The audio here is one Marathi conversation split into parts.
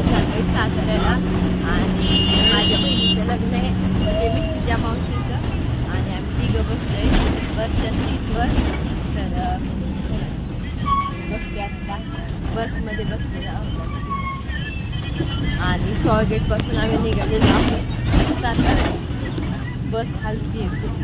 आम्ही चाललोय साताऱ्याला आणि माझ्या बहिणीचं लग्न आहे म्हणजे मिस्टीच्या मावशीचं आणि आम्ही तिघं बसलोय वरच्या सीटवर. तर बसते आता बसमध्ये बसलेलो आहोत आणि स्वारगेटपासून आम्ही निघालेलो आहोत सातारा. बस हलती आहे खूप.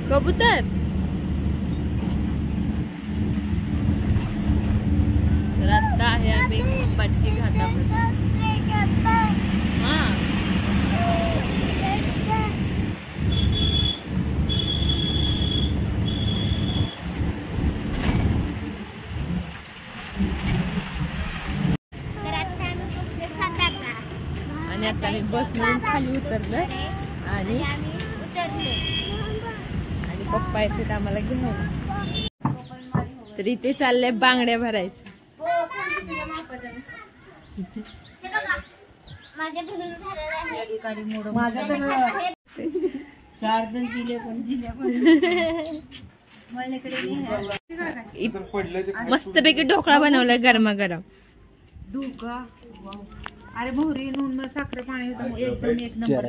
कबूतर तर आता आहे आम्ही पट्टी घाटामध्ये. आणि आता आम्ही बसमधून खाली उतरलोय आणि पप्पा येतात आम्हाला घ्यायला. तर इथे चाललंय बांगड्या भरायचं. मस्तपैकी ढोकळा बनवलाय गरमागरम. ढोकळा अरे मोहरी नून मग साखर पाणी एकदम एक नंबर.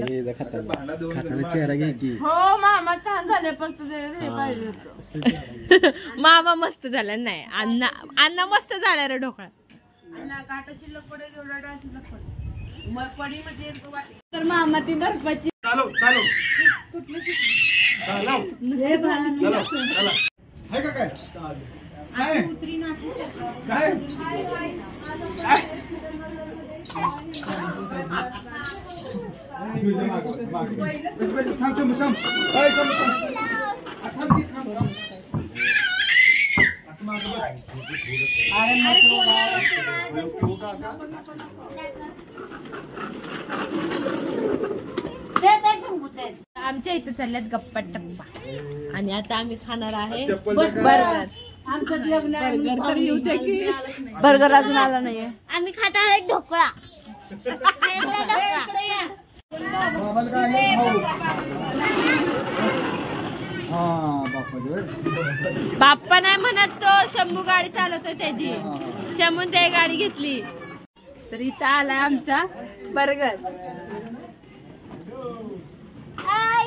हो मामा छान झाले पण तुझे हे पाहिजे होतं. मामा मस्त झाला नाही अण्णा अण्णा मस्त झाला रे ढोकळा. अण्णा काटा शिल्लक पडे जेवढा डाळ शिल्लक पडे मरपडी मध्ये एक तर मामा ती बर्फाची चालू चालू कुठली चालू हे चला चला हाय का काय काय उतरी ना काय आमच्या इथे चालल्यात गप्पा टप्पा आणि आता आम्ही खाणार आहे बर्गर. बर्गर अजून आला नाहीये. आम्ही खात आहोत ढोकळा. बाप्पा नाही म्हणत तो शंभू गाडी चालवतोय त्याची. शंभून ते गाडी घेतली तर इथं आलाय आमचा बर्गर.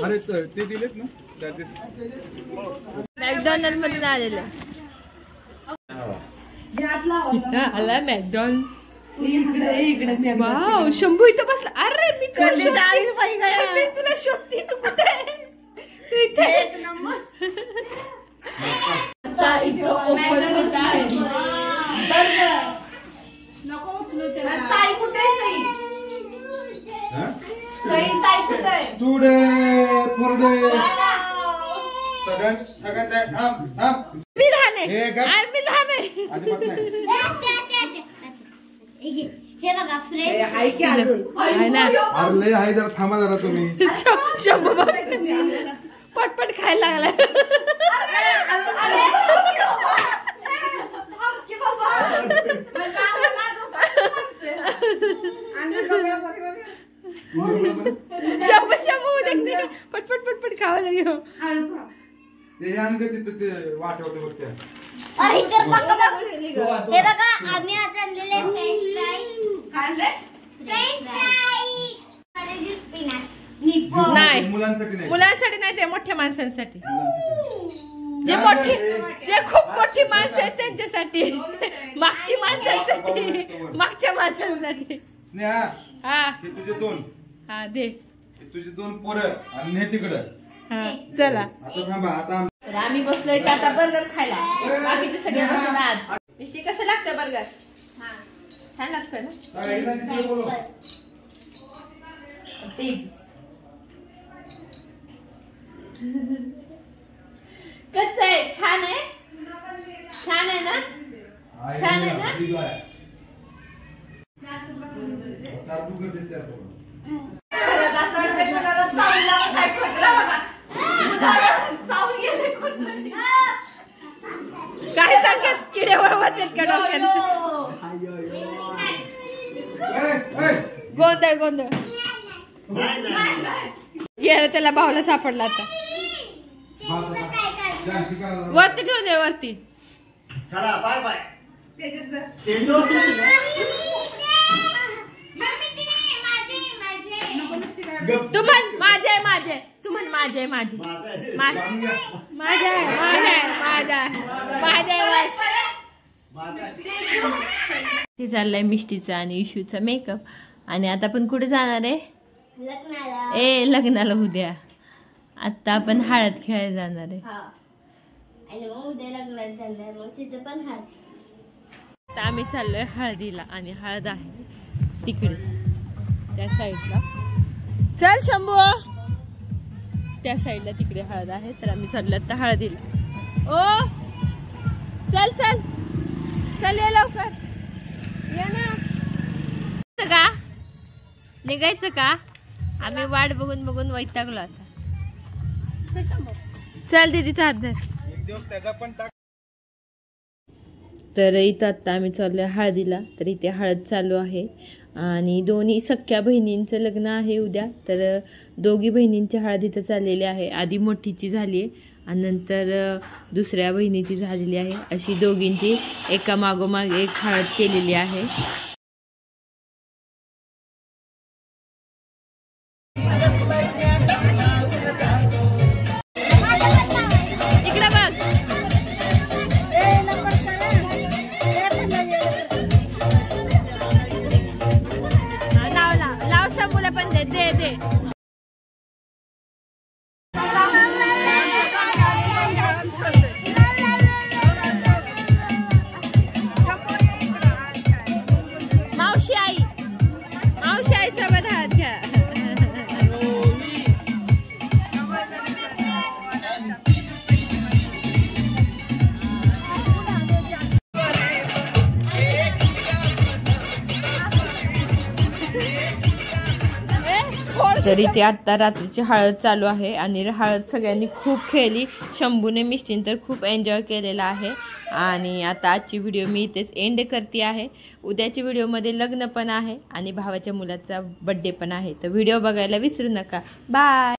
अरे ते दिलेत ना मॅकडॉनल्ड मधून आलेलं. आला मॅकडॉनल्ड इकडे. वाव शंभू इथं बसला. अरे मी तुला शोधते तू कुठे तू इथे. आता इथं ओपन होत आहे बर्गर. नको उचलू त्याला. साई कुठे सई साई कुठे तुडे फुरडे सगळ्यात थांब थांब. मी लहान आहे आणि मी लहान आहे. अजिबात नाही. हे बघा फ्रेंच अरे लय आहे जरा थांबा जरा तुम्ही. शंभू पटपट खायला लागलाय. शंभू शंभू पटपट पटपट खावा लागेल. ते आणि तिथं ते वाटवते बघते. अरे इतर बघा हे बघा आम्ही आज आणलेले फ्रेंच फ्राईज. फ्रेंच फ्राईज नाही मुलांसाठी नाही. मुलांसाठी नाही ते मोठ्या माणसांसाठी. जे खूप मोठी माणसं आहेत त्यांच्यासाठी. मागची माणसांसाठी मागच्या माणसांसाठी. स्नेहा हा हे तुझे 2 हा दे. हे तुझे 2 पोरं आणि हे तिकडं. हा चला. आता थांबा आता तर आम्ही बसलोय आता बर्गर खायला. बाकीचे सगळे बसून आहात. मिष्टी कसं लागतं बर्गर? छान लागतं ना ते. कसं आहे? छान आहे. छान आहे ना? छान आहे ना? काय सांगत किड्यावर वाचत का डोक्यात? गोंधळ गोंधळ गेला त्याला भावला सापडला आता. वरती ठेवून दे वरती. तू म्हण माझे माझे. तू म्हण माझे माझे माझे ते चाललंय मिष्टीचा आणि इशूचा मेकअप. आणि आता आपण कुठे जाणार आहे? लग्नाला उद्या. आता आपण हळद खेळायला जाणार आहे. आता आम्ही चाललोय हळदीला आणि हळद आहे तिकडे त्या साईडला. चल शंभू त्या साईडला तिकडे हळद आहे. तर आम्ही चाललो आता हळदीला. ओ चल चल चल ये लवकर ये ना. का निघायचं का? आम्ही वाट बघून बघून वैतागलो आता. चल दीदीचा हात धर. तर इथं आता आम्ही चाललोय हळदीला. तर इथे हळद चालू आहे आणि दोन्ही सख्या बहिणींचं लग्न आहे उद्या. तर दोघी बहिणींची हळद इथं चाललेली आहे. आधी मोठीची झाली आहे आणि नंतर दुसऱ्या बहिणीची झालेली आहे. अशी दोघींची एका मागोमाग एक हळद केलेली आहे. इकडे बघ. लाव शंभूला पण दे दे दे. मावशी आई सोबत हात घ्या. तर इथे आता रात्रीची हळद चालू आहे आणि हळद सगळ्यांनी खूप खेळली. शंभूने मिष्टीने तर खूप एन्जॉय केलेला आहे. आणि आता आजची व्हिडिओ मी इथेच एंड करते आहे. उद्याच्या व्हिडिओमध्ये लग्न पण आहे आणि भावाच्या मुलाचा बड्डे पण आहे. तर व्हिडिओ बघायला विसरू नका. बाय.